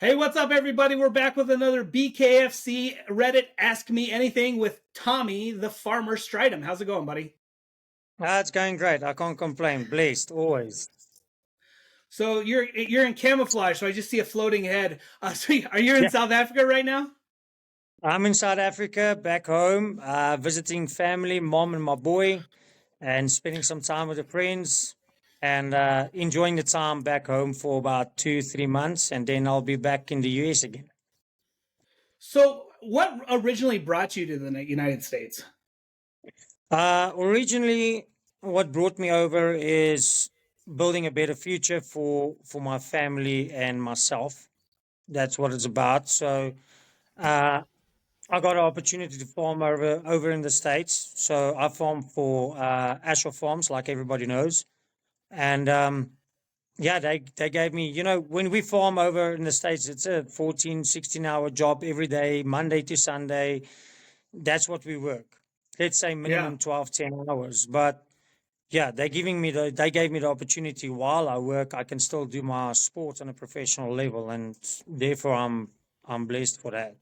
Hey, what's up, everybody? We're back with another BKFC Reddit Ask Me Anything with Tommy, the farmer Strydom. How's it going, buddy? It's going great. I can't complain. Blessed always. So you're in camouflage, so I just see a floating head. So are you in Yeah. South Africa right now? I'm in South Africa, back home, visiting family, mom and my boy, and spending some time with the friends and enjoying the time back home for about 2, 3 months, and then I'll be back in the US again. So what originally brought you to the United States? Originally, what brought me over is building a better future for my family and myself. That's what it's about. So. Uh, I got an opportunity to farm over in the States. So I farm for Asher Farms, like everybody knows. And yeah, they gave me, when we farm over in the States, it's a 14, 16-hour job every day, Monday to Sunday. That's what we work. Let's say Yeah. minimum 12, 10 hours. But yeah, they gave me the opportunity while I work, I can still do my sport on a professional level. And therefore I'm blessed for that.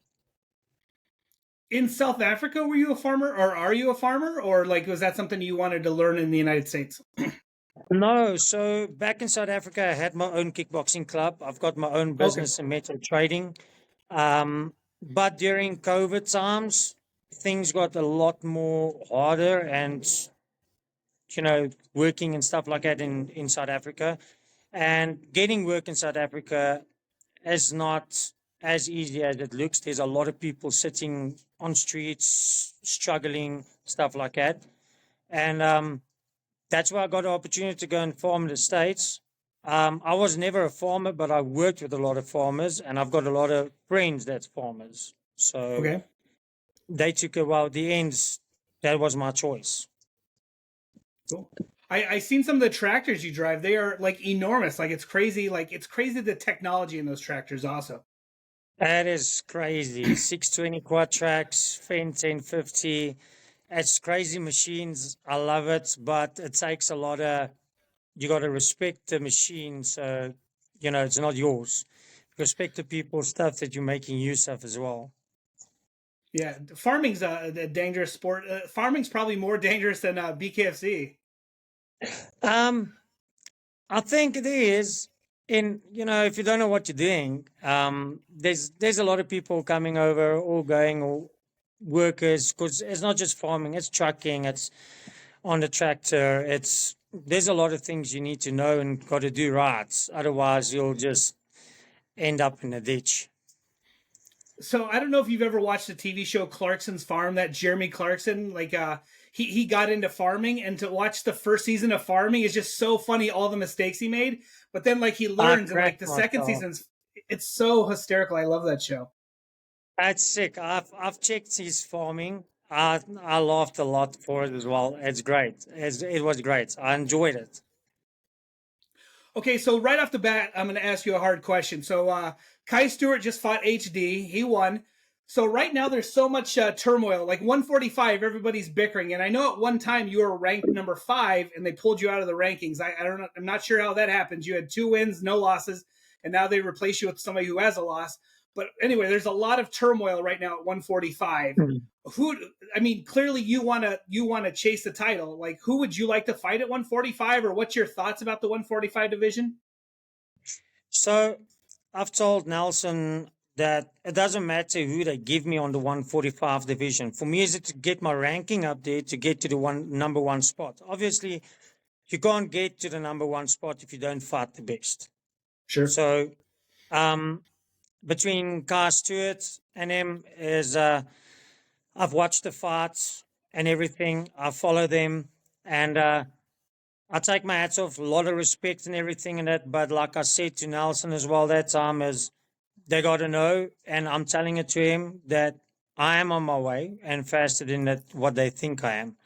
In South Africa, were you a farmer, or are you a farmer, or like was that something you wanted to learn in the United States? No, so back in South Africa, I had my own kickboxing club. I've got my own Okay. business in metal trading. But during COVID times, things got a lot more harder and, working and stuff like that in South Africa. And getting work in South Africa is not as easy as it looks. There's a lot of people sitting on streets, struggling, stuff like that. And that's why I got an opportunity to go and farm in the States. I was never a farmer, but I worked with a lot of farmers, and I've got a lot of friends that's farmers. So Okay. they took a while. At the end, that was my choice. Cool. I seen some of the tractors you drive. They are like enormous. Like it's crazy. Like it's crazy the technology in those tractors also. That is crazy. 620 quad tracks, Fendt 1050. It's crazy machines. I love it, but it takes a lot of, you got to respect the machine. So, it's not yours. Respect the people, stuff that you're making use of as well. Yeah, farming's a dangerous sport. Farming's probably more dangerous than BKFC. Um, I think it is. If you don't know what you're doing, there's a lot of people coming over or going or workers because it's not just farming, it's trucking, it's on the tractor, there's a lot of things you need to know and got to do right. Otherwise, you'll just end up in a ditch. So I don't know if you've ever watched the TV show Clarkson's Farm. That Jeremy Clarkson, like he got into farming, and to watch the first season of farming is just so funny. All the mistakes he made, but then like he I learns, and like cracked the second myself. season's, it's so hysterical. I love that show. That's sick. I've checked his farming. I laughed a lot for it as well. It's great. It was great. I enjoyed it. Okay, so right off the bat, I'm going to ask you a hard question. So Kai Stewart just fought HD. He won. So right now there's so much turmoil. Like 145, everybody's bickering, and I know at one time you were ranked number 5, and they pulled you out of the rankings. I don't know. I'm not sure how that happens. You had 2 wins, no losses, and now they replace you with somebody who has a loss. But anyway, there's a lot of turmoil right now at 145. Who? I mean, clearly you want to chase the title. Like, who would you like to fight at 145, or what's your thoughts about the 145 division? So I've told Nelson that it doesn't matter who they give me on the 145 division. For me, is it to get my ranking up there to get to the number one spot. Obviously, you can't get to the number one spot if you don't fight the best. Sure. So between Kai Stewart and him is I've watched the fights and everything. I follow them, and I take my hats off. A lot of respect and everything in that. But like I said to Nelson as well, that time is they got to know, and I'm telling it to him that I am on my way and faster than that what they think I am.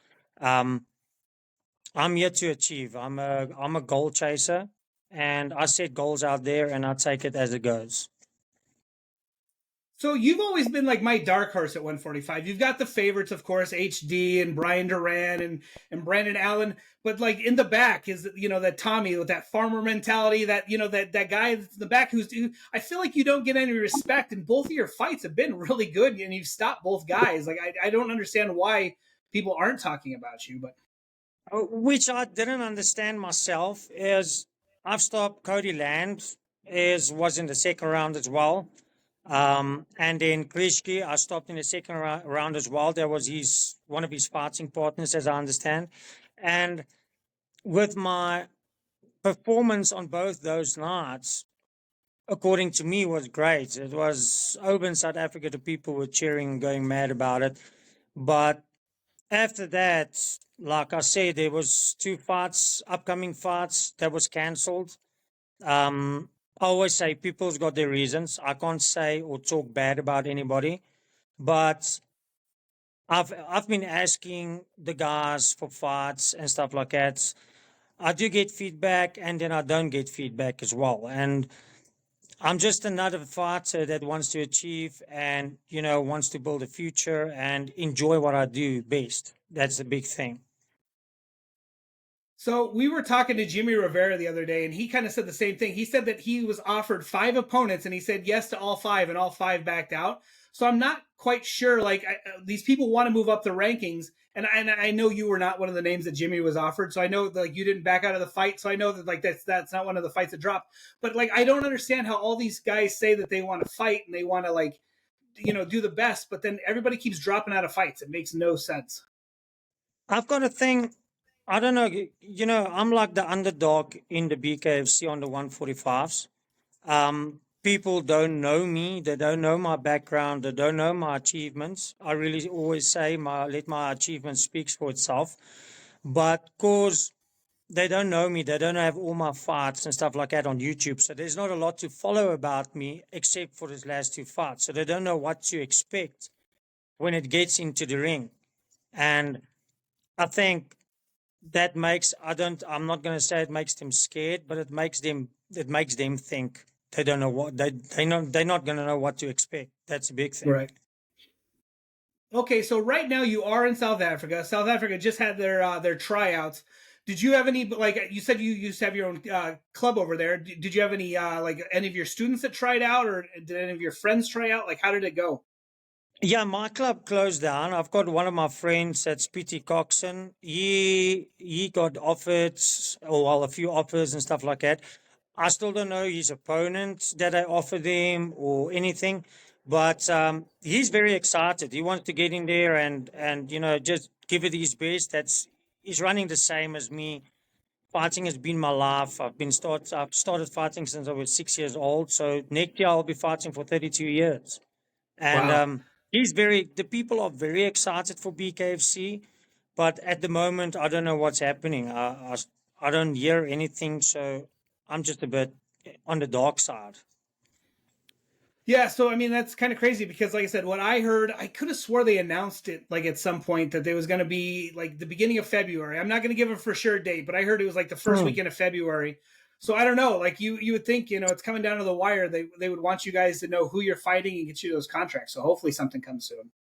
I'm here to achieve. I'm a goal chaser, and I set goals out there, and I take it as it goes. So you've always been like my dark horse at 145. You've got the favorites, of course, HD and Brian Duran and Brandon Allen. But like in the back is that Tommy with that farmer mentality, that that guy in the back I feel like you don't get any respect. And both of your fights have been really good, and you've stopped both guys. Like I don't understand why people aren't talking about you. But Which I didn't understand myself is I've stopped Cody Land was in the second round as well. And then Krishki, I stopped in the second round as well. That was one of his fighting partners, as I understand. And with my performance on both those nights, according to me, was great. It was over in South Africa, the people were cheering and going mad about it. But after that, like I said, there was two upcoming fights that was cancelled. I always say people's got their reasons. I can't say or talk bad about anybody, but I've been asking the guys for fights and stuff like that. I do get feedback, and then I don't get feedback as well. And I'm just another fighter that wants to achieve and wants to build a future and enjoy what I do best. That's the big thing. so we were talking to Jimmy Rivera the other day, and he kind of said the same thing. He said that he was offered 5 opponents, and he said yes to all five, and all five backed out. So I'm not quite sure. Like these people want to move up the rankings, and I know you were not one of the names that Jimmy was offered. So I know that, like, you didn't back out of the fight. So I know that, like, that's not one of the fights that dropped. But like I don't understand how all these guys say that they want to fight and they want to, like, do the best, but then everybody keeps dropping out of fights. It makes no sense. I've got a thing. I don't know. I'm like the underdog in the BKFC on the 145s. People don't know me. They don't know my background. They don't know my achievements. I really always say let my achievement speaks for itself. But cause they don't know me, they don't have all my fights and stuff like that on YouTube. So there's not a lot to follow about me except for these last two fights. So they don't know what to expect when it gets into the ring. And I think that I'm not going to say it makes them scared, but it makes them think they don't know they're not going to know what to expect. That's a big thing. Right. Okay, so right now you are in South Africa. South Africa just had their tryouts. Did you have any, like you said, you used to have your own club over there? Did you have any like any of your students that tried out, or did any of your friends try out? Like, how did it go? Yeah, my club closed down. I've got one of my friends that's P.T. Coxon. He got offered, or well, a few offers and stuff like that. I still don't know his opponent that I offered him or anything, but he's very excited. He wants to get in there and just give it his best. He's running the same as me. Fighting has been my life. I've started fighting since I was 6 years old. So next year I'll be fighting for 32 years. And Wow. the people are very excited for BKFC, but at the moment, I don't know what's happening. I don't hear anything, so I'm just a bit on the dark side. Yeah, so I mean that's kind of crazy because, like I said, what I heard, I could have swore they announced it like at some point that there was going to be like the beginning of February. I'm not going to give a for sure date, but I heard it was like the first Hmm. weekend of February. So I don't know. Like you would think, it's coming down to the wire. They would want you guys to know who you're fighting and get you those contracts. So hopefully something comes soon.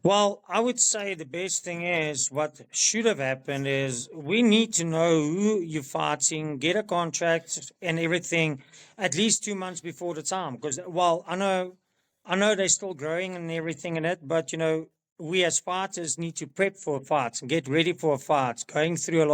Well, I would say the best thing is what should have happened is we need to know who you're fighting, get a contract and everything at least 2 months before the time. Because, well, I know they're still growing and everything in it, but we as fighters need to prep for a fight and get ready for a fight, going through a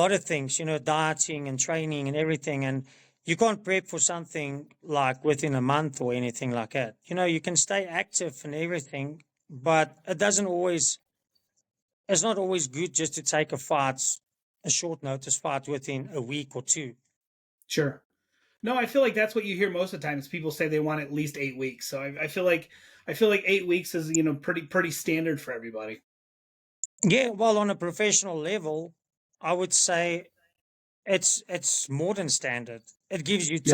lot of things, dieting and training and everything. And you can't prep for something like within a month or anything like that. You can stay active and everything, but it's not always good just to take a short notice fight within a week or two. Sure. No, I feel like that's what you hear most of the time is people say they want at least 8 weeks. So I feel like 8 weeks is pretty standard for everybody. Yeah, well, on a professional level, I would say it's more than standard. It gives you Yeah.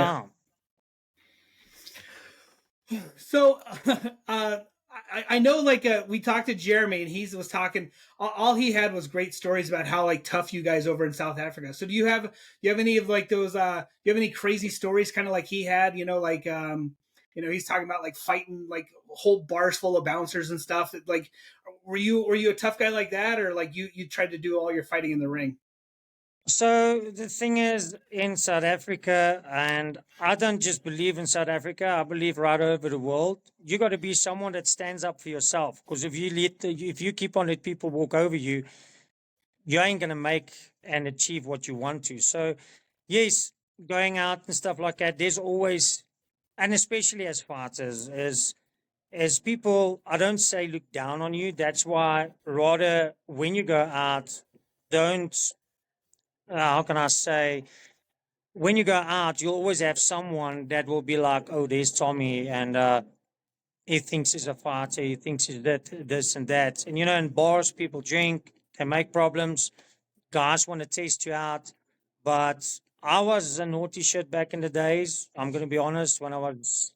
time. So I know, like, we talked to Jeremy and he was talking. All he had was great stories about how like tough you guys over in South Africa. So do you have any of like those? You have any crazy stories, kind of like he had? Like He's talking about like fighting like whole bars full of bouncers and stuff. Like, were you a tough guy like that, or like you tried to do all your fighting in the ring? So the thing is, in South Africa, and I don't just believe in South Africa, I believe right over the world, you got to be someone that stands up for yourself. Because if you keep on let people walk over you, you ain't gonna make and achieve what you want to. So yes, going out and stuff like that, there's always, and especially as fighters, as people, I don't say look down on you. That's why rather when you go out, don't, how can I say, when you go out, you'll always have someone that will be like, oh, there's Tommy, and he thinks he's a fighter, he thinks he's that, this and that. And, in bars, people drink, they make problems, guys want to test you out. But I was a naughty shit back in the days. I'm going to be honest, when I was,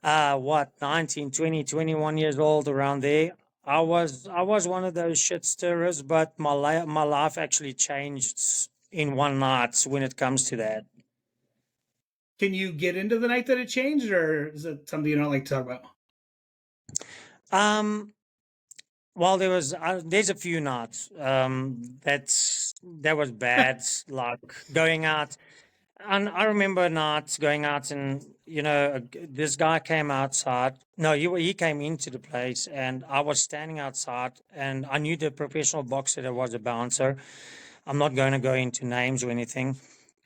19, 20, 21 years old, around there. I was one of those shit stirrers, but my life actually changed in one night when it comes to that. Can you get into the night that it changed, or is it something you don't like to talk about? Um, well, there's a few nights that was bad, like going out. And I remember nights going out, and this guy came outside. No, he came into the place, and I was standing outside, and I knew the professional boxer that was a bouncer. I'm not going to go into names or anything.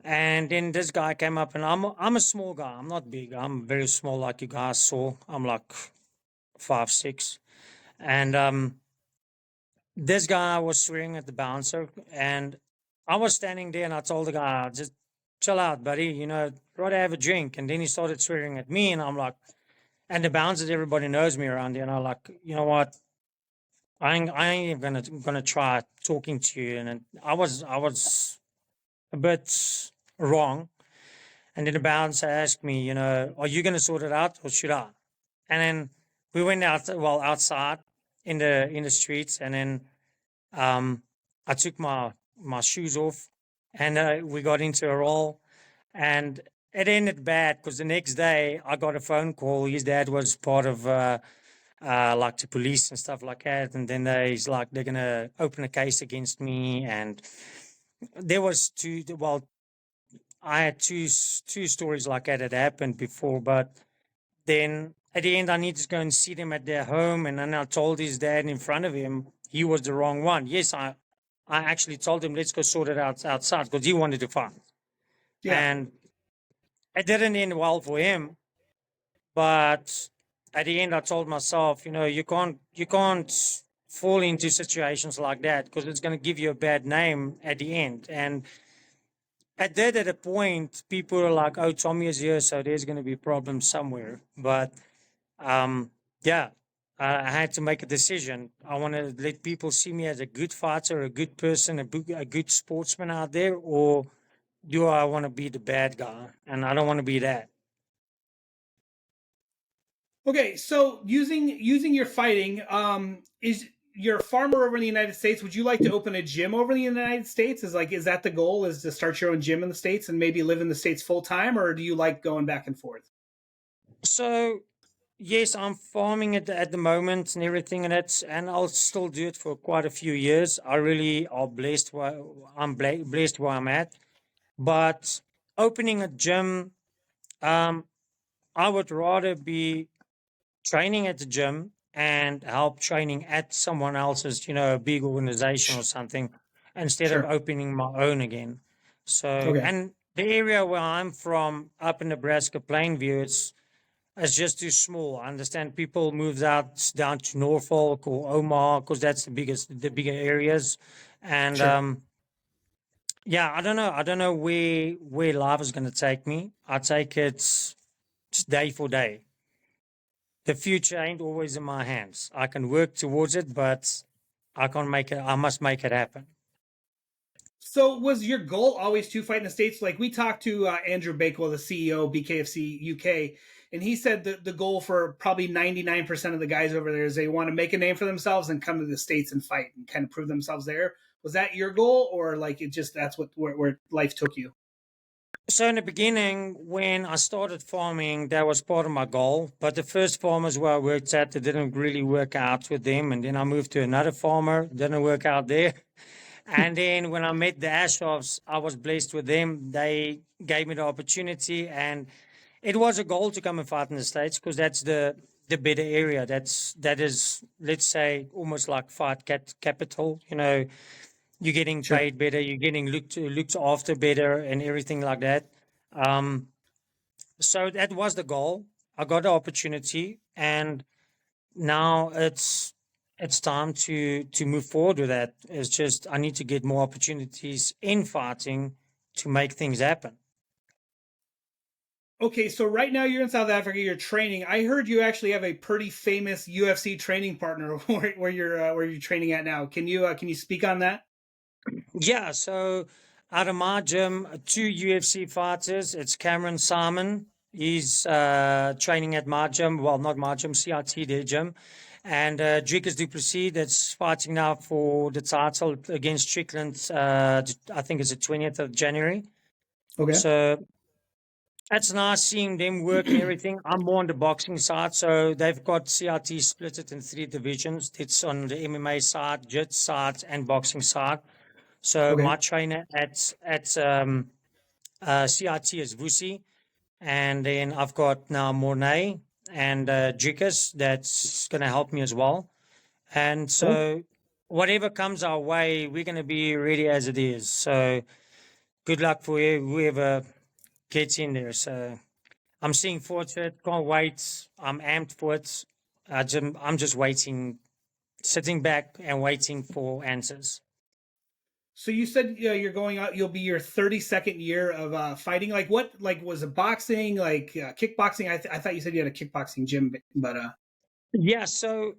And then this guy came up, and I'm a small guy. I'm not big. I'm very small, like you guys saw. I'm like 5'6", and this guy was swearing at the bouncer, and I was standing there, and I told the guy, just chill out, buddy. Rather have a drink. And then he started swearing at me, and I'm like, and the bouncers, everybody knows me around here, and I'm like, you know what? I ain't even gonna try talking to you. And I was a bit wrong. And then the bouncer asked me, are you gonna sort it out or should I? And then we went outside in the streets, and then I took my shoes off, and we got into a roll, and it ended bad because the next day I got a phone call. His dad was part of like the police and stuff like that, and then he's like they're gonna open a case against me, and there was two. Well, I had two stories like that happened before, but then at the end, I needed to go and see them at their home. And then I told his dad in front of him he was the wrong one. Yes, I actually told him, let's go sort it out outside because he wanted to fight. Yeah. And it didn't end well for him. But at the end, I told myself, you can't fall into situations like that because it's going to give you a bad name at the end. And at a point, people are like, oh, Tommy is here, so there's going to be problems somewhere. But yeah, I had to make a decision. I want to let people see me as a good fighter, a good person, a good sportsman out there, or do I want to be the bad guy? And I don't want to be that. Okay, so using your fighting, is you're a farmer over in the United States. Would you like to open a gym over in the United States? Is that the goal? Is to start your own gym in the States and maybe live in the States full time, or do you like going back and forth? So yes, I'm farming at the moment and everything, and I'll still do it for quite a few years. I really are blessed where blessed where I'm at. But opening a gym, um, I would rather be training at the gym and help training at someone else's, a big organization or something, instead of Sure. opening my own again. So, Okay. and the area where I'm from, up in Nebraska, Plainview, it's just too small. I understand people moved out down to Norfolk or Omaha because that's the bigger areas, and Sure. yeah, I don't know where life is going to take me. I take it day for day. The future ain't always in my hands. I can work towards it, but I can't make it. I must make it happen. So was your goal always to fight in the States? Like we talked to Andrew Bakewell, the CEO of BKFC UK, and he said that the goal for probably 99% of the guys over there is they want to make a name for themselves and come to the States and fight and kind of prove themselves there. Was that your goal, or like it just that's where life took you? So in the beginning, when I started farming, that was part of my goal. But the first farmers where I worked at, it didn't really work out with them. And then I moved to another farmer, didn't work out there. And then when I met the Ashofs, I was blessed with them. They gave me the opportunity, and it was a goal to come and fight in the States because that's the better area. That is, let's say, almost like fight capital. You're getting Sure. paid better, you're getting looked after better, and everything like that. Um, so that was the goal. I got the opportunity, and now it's time to move forward with that. It's just I need to get more opportunities in fighting to make things happen. Okay, so right now you're in South Africa. You're training. I heard you actually have a pretty famous UFC training partner where you're training at now. Can you speak on that? Yeah, so out of my gym, two UFC fighters. It's Cameron Simon. He's training at my gym. Well, not my gym, CRT, their gym. And Dricus Duplessis, that's fighting now for the title against Strickland. I think it's the 20th of January. Okay. So that's nice seeing them work and everything. I'm more on the boxing side. So they've got CRT split it in three divisions. It's on the MMA side, Jiu-Jitsu side, and boxing side. So Okay. my trainer at CRT is Vusi, and then I've got now Mornay and Jikas that's going to help me as well. And Cool. so whatever comes our way, we're going to be ready as it is. So good luck for whoever gets in there. So I'm seeing forward to it. Can't wait. I'm amped for it. I'm just waiting, sitting back and waiting for answers. So you said you're going out. You'll be your 32nd year of fighting. Like what? Like was it boxing? Like kickboxing? I thought you said you had a kickboxing gym, but Yeah, so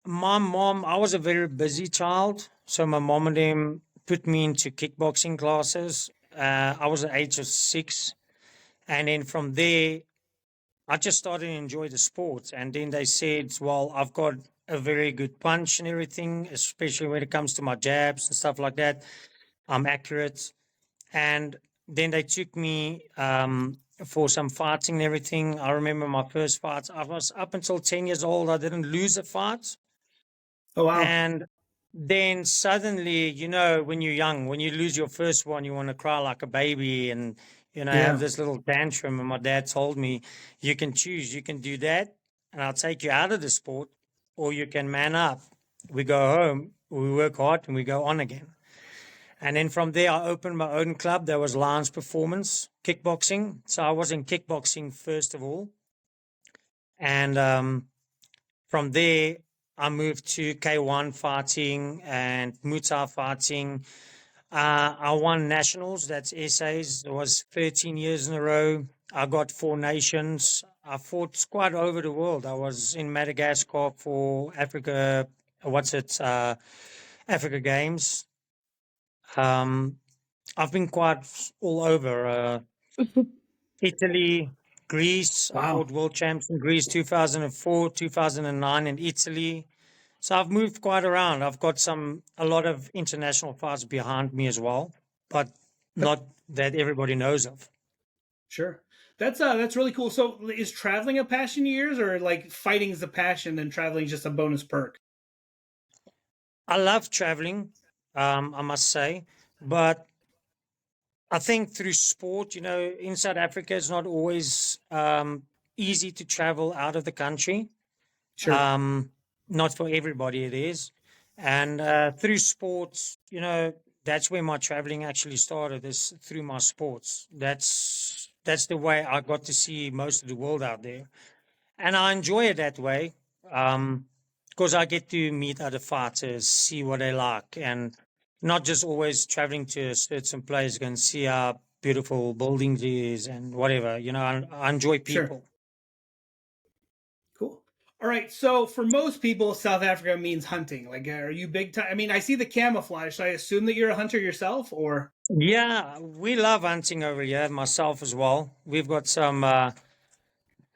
my mom, I was a very busy child. So my mom and them put me into kickboxing classes. I was at the age of 6. And then from there, I just started to enjoy the sport. And then they said, well, I've got a very good punch and everything, especially when it comes to my jabs and stuff like that. I'm accurate. And then they took me for some fighting and everything. I remember my first fight. I was up until 10 years old. I didn't lose a fight. oh wow, And then suddenly, when you're young, when you lose your first one, you want to cry like a baby and, have yeah. this little tantrum. And my dad told me, you can choose, you can do that, and I'll take you out of the sport, or you can man up. We go home, we work hard, and we go on again. And then from there, I opened my own club. There was Lions Performance Kickboxing. So I was in kickboxing first of all. And from there, I moved to K1 fighting and Muay Thai fighting. I won nationals, that's SAs. It was 13 years in a row. I got 4 nations. I fought quite over the world. I was in Madagascar for Africa, Africa Games. I've been quite all over. Italy, Greece. I Wow. fought world champs in Greece 2004, 2009 in Italy. So I've moved quite around. I've got a lot of international fights behind me as well, but not that everybody knows of. Sure. That's really cool. So is traveling a passion of yours, or like fighting is a passion and traveling is just a bonus perk? I love traveling, I must say, but I think through sport, in South Africa, it's not always easy to travel out of the country. Sure. Um, Not for everybody, it is. And through sports, that's where my traveling actually started. Is through my sports. That's the way I got to see most of the world out there, and I enjoy it that way. Because I get to meet other fighters, see what they like, and not just always traveling to a certain place and see how beautiful buildings is and whatever. I enjoy Sure. people. Cool. All right. So for most people, South Africa means hunting. Like, are you big time? I mean, I see the camouflage. So I assume that you're a hunter yourself, or Yeah, we love hunting over here, myself as well. We've got some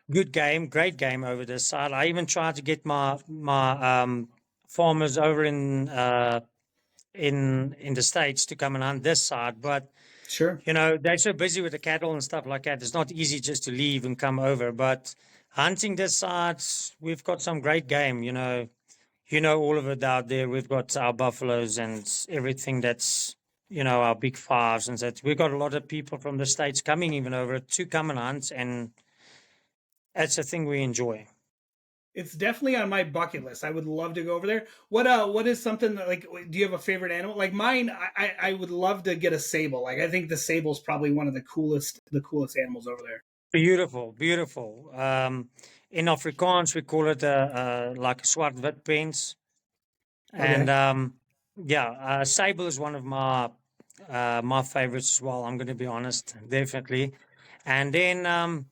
great game over this side. I even tried to get my farmers over in the States to come and hunt this side, but Sure. They're so busy with the cattle and stuff like that. It's not easy just to leave and come over. But hunting this side, we've got some great game. All of it out there. We've got our buffaloes and everything that's, our big fives and that. We've got a lot of people from the States coming even over to come and hunt, and that's a thing we enjoy. It's definitely on my bucket list. I would love to go over there. What is something that, like, do you have a favorite animal? Like mine, I would love to get a sable. Like I think the sable's probably one of the coolest animals over there. Beautiful, beautiful. In Afrikaans, we call it like a swart wit pens. And Okay. sable is one of my favorites as well. I'm going to be honest, definitely. And then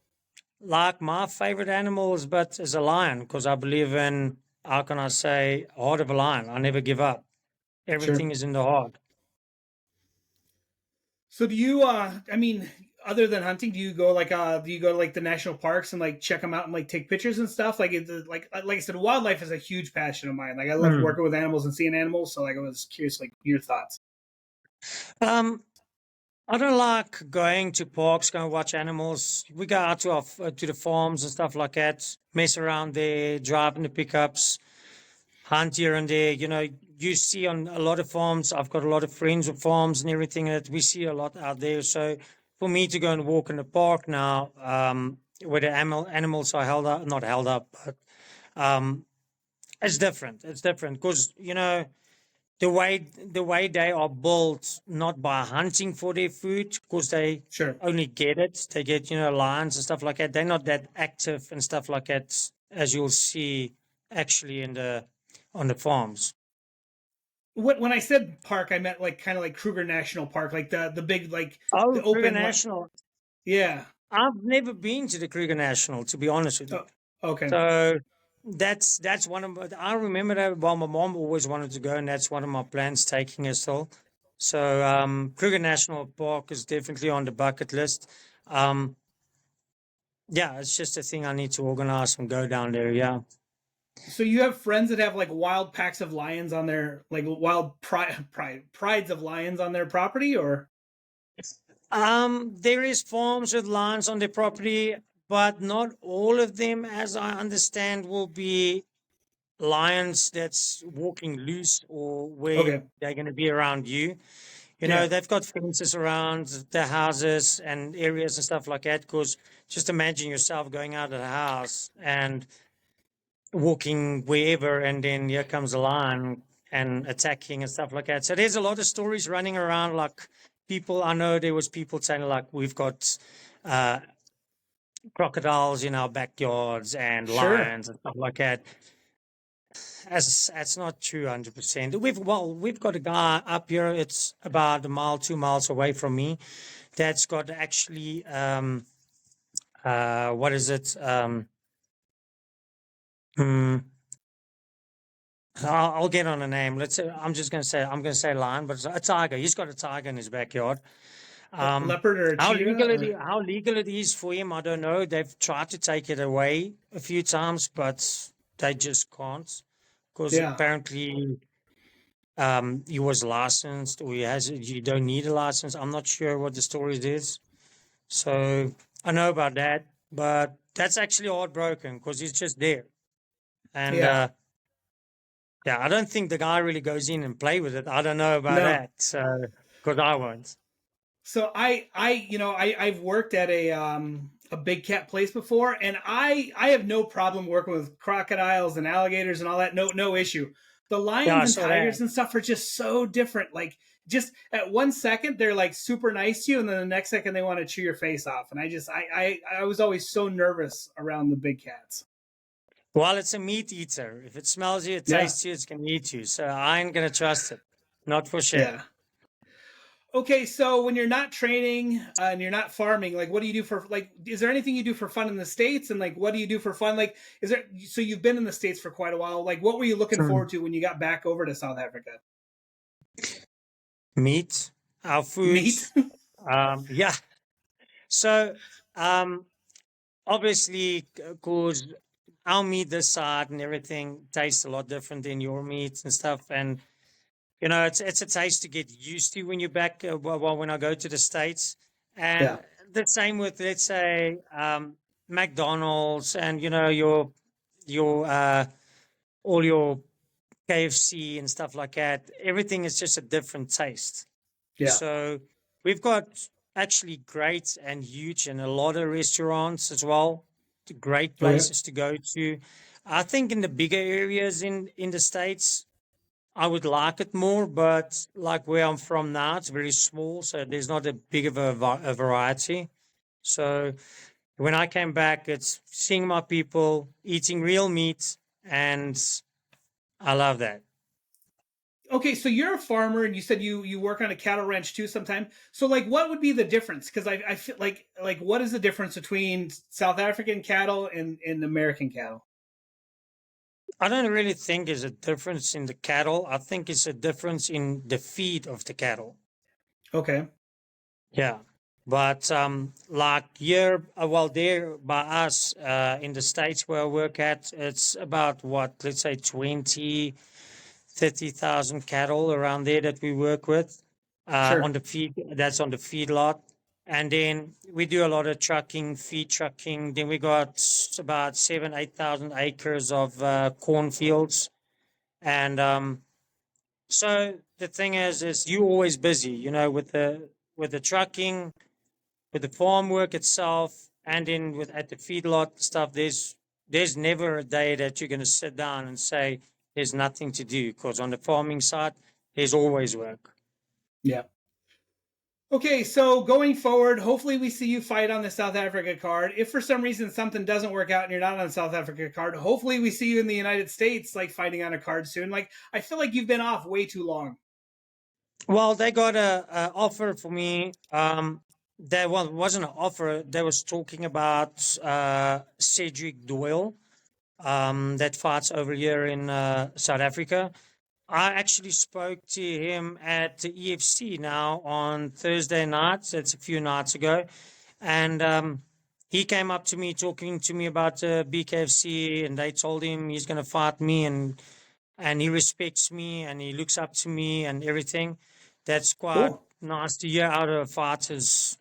like my favorite animal is a lion, because I believe in, how can I say, heart of a lion. I never give up. Sure. Everything is in the heart. So do you I mean, other than hunting, do you go to like the national parks and like check them out and like take pictures and stuff? Like like I said, wildlife is a huge passion of mine. Like I love Mm. working with animals and seeing animals, so like I was curious like your thoughts. Um, I don't like going to parks, go and watch animals. We go out to the farms and stuff like that, mess around there, drive in the pickups, hunt here and there. You see on a lot of farms. I've got a lot of friends with farms and everything that we see a lot out there. So for me to go and walk in the park now, where the animals are held up, not held up, but um, it's different. It's different because the way they are built, not by hunting for their food, because they Sure. only get it. They get lions and stuff like that. They're not that active and stuff like that as you'll see actually on the farms. When I said park, I meant like kind of like Kruger National Park, like the big like the Oh, Kruger open National. yeah. I've never been to the Kruger National, to be honest with you. Oh, okay. So that's one of I remember that. Well, my mom always wanted to go, and that's one of my plans, taking her still. So Kruger National Park is definitely on the bucket list. Um, yeah, it's just a thing I need to organize and go down there. Yeah. So you have friends that have like wild packs of lions on their like wild prides of lions on their property, or There is farms with lions on their property, but not all of them, as I understand, will be lions that's walking loose or where okay, they're going to be around you. yeah, They've got fences around the houses and areas and stuff like that. Because just imagine yourself going out of the house and walking wherever, and then here comes a lion and attacking and stuff like that. So there's a lot of stories running around. Like people, I know there was people saying like we've got uh, crocodiles in our backyards and sure. lions and stuff like that. As that's not true 100%. We've got a guy up here. It's about a mile, 2 miles away from me. That's got actually what is it? Hmm, I'll get on a name. Let's say I'm gonna say lion, but it's a tiger. He's got a tiger in his backyard. A leopard or a cheetah or How legal it is for him, I don't know. They've tried to take it away a few times, but they just can't, because yeah. apparently he was licensed, or he has. You don't need a license. I'm not sure what the story is. So I know about that, but that's actually heartbroken because he's just there, and Yeah. yeah, I don't think the guy really goes in and play with it. I don't know about No. that, so because I won't. So I've worked at a big cat place before, and I have no problem working with crocodiles and alligators and all that. No issue. The Yeah, I lions and saw that. tigers and stuff are just so different. Like just at one second they're like super nice to you, and then the next second they want to chew your face off. And I was always so nervous around the big cats. Well, it's a meat eater. If it smells you, it Yeah. tastes you, it's gonna eat you. So I ain't gonna trust it, not for sure. Yeah. Okay, so when you're not training and you're not farming, like what do you do for like? Is there anything you do for fun in the states? And like, what do you do for fun? Like, is there? So you've been in the states for quite a while. Like, what were you looking Hmm. forward to when you got back over to South Africa? Meat, our Meat. foods. Yeah. So um, obviously, because our meat this side and everything tastes a lot different than your meat and stuff. And it's a taste to get used to when you're back. When I go to the States, Yeah. and the same with, let's say, McDonald's, and your all your KFC and stuff like that. Everything is just a different taste. Yeah. So we've got actually great and huge and a lot of restaurants as well. Great Okay. places to go to. I think in the bigger areas in the States, I would like it more, but like where I'm from now, it's very small, so there's not a big of a variety. So when I came back, it's seeing my people, eating real meat, and I love that. Okay, so you're a farmer, and you said you work on a cattle ranch too sometime. So like, what would be the difference? Because I feel like what is the difference between South African cattle and American cattle? I don't really think there's a difference in the cattle. I think it's a difference in the feed of the cattle. Okay. Yeah. But like here, well, there by us in the States where I work at, it's about what, let's say 20, 30,000 cattle around there that we work with on Sure. the feed. That's on the feedlot. And then we do a lot of trucking, feed trucking. Then we got about 8,000 acres of cornfields. And so the thing is you're always busy, with the trucking, with the farm work itself, and then with at the feedlot stuff. There's never a day that you're going to sit down and say there's nothing to do, because on the farming side there's always work. Yeah. Okay, so going forward, hopefully we see you fight on the South Africa card. If for some reason something doesn't work out and you're not on the South Africa card, hopefully we see you in the United States, like fighting on a card soon. Like I feel like you've been off way too long. Well, they got a offer for me. There wasn't an offer. They was talking about Cedric Doyle, that fights over here in South Africa. I actually spoke to him at the EFC now on Thursday night. So it's a few nights ago. And he came up to me talking to me about BKFC, and they told him he's going to fight me, and he respects me and he looks up to me and everything. That's quite Cool. nice to hear out of a fighter's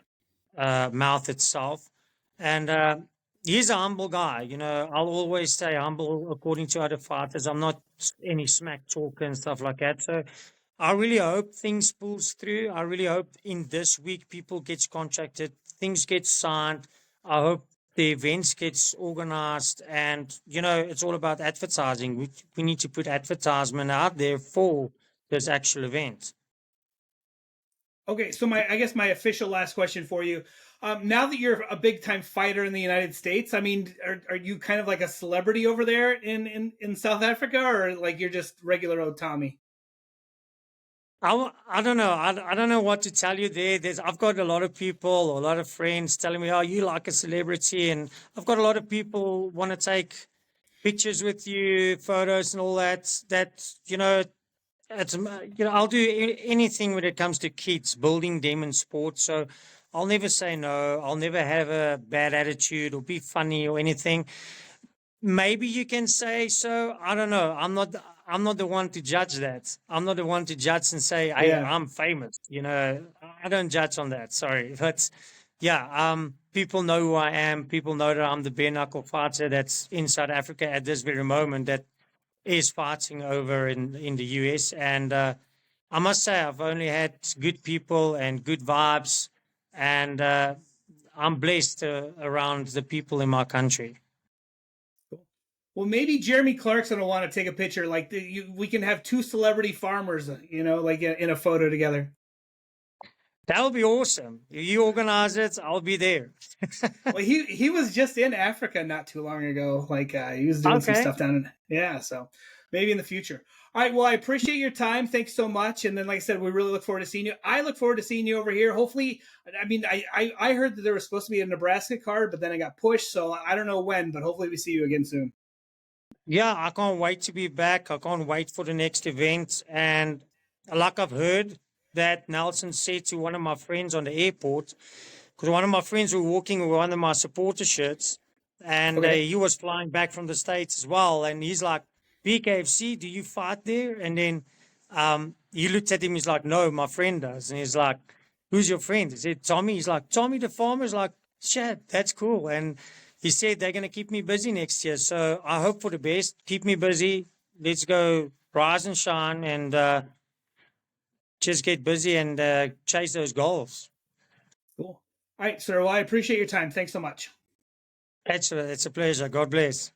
mouth itself. And he's a humble guy. I'll always stay humble according to other fighters. I'm not any smack talker and stuff like that. So I really hope things pulls through. I really hope in this week people gets contracted, things get signed. I hope the events gets organized, and it's all about advertising. We need to put advertisement out there for this actual event. Okay, so I guess my official last question for you. Now that you're a big time fighter in the United States, I mean, are you kind of like a celebrity over there in South Africa, or like you're just regular old Tommy? I don't know. I don't know what to tell you there. I've got a lot of people, a lot of friends telling me, "Oh, you like a celebrity," and I've got a lot of people want to take pictures with you, photos, and all that. I'll do anything when it comes to kids, building them in sports. So I'll never say no. I'll never have a bad attitude or be funny or anything. Maybe you can say so. I don't know. I'm not the one to judge that. I'm not the one to judge and say Yeah. I'm famous. I don't judge on that. Sorry, but yeah. People know who I am. People know that I'm the bare knuckle fighter that's in South Africa at this very moment, that is fighting over in the US. And I must say, I've only had good people and good vibes, and I'm blessed around the people in my country. Well, maybe Jeremy Clarkson will want to take a picture. Like we can have two celebrity farmers, like in a photo together. That would be awesome. If you organize it, I'll be there. Well, he was just in Africa not too long ago. Like he was doing some Okay. stuff down in so maybe in the future. All right. Well, I appreciate your time. Thanks so much. And then, like I said, we really look forward to seeing you. I look forward to seeing you over here. Hopefully, I mean, I heard that there was supposed to be a Nebraska card, but then I got pushed. So I don't know when, but hopefully we see you again soon. Yeah, I can't wait to be back. I can't wait for the next event. And like I've heard that Nelson said to one of my friends on the airport, because one of my friends were walking with one of my supporter shirts, and Okay. he was flying back from the States as well. And he's like, BKFC, do you fight there? And then he looked at him, he's like, no, my friend does. And he's like, who's your friend? He said, Tommy. He's like, Tommy the farmer's like, shit, that's cool. And he said, they're going to keep me busy next year. So I hope for the best. Keep me busy. Let's go rise and shine and just get busy and chase those goals. Cool. All right, sir. Well, I appreciate your time. Thanks so much. It's a pleasure. God bless.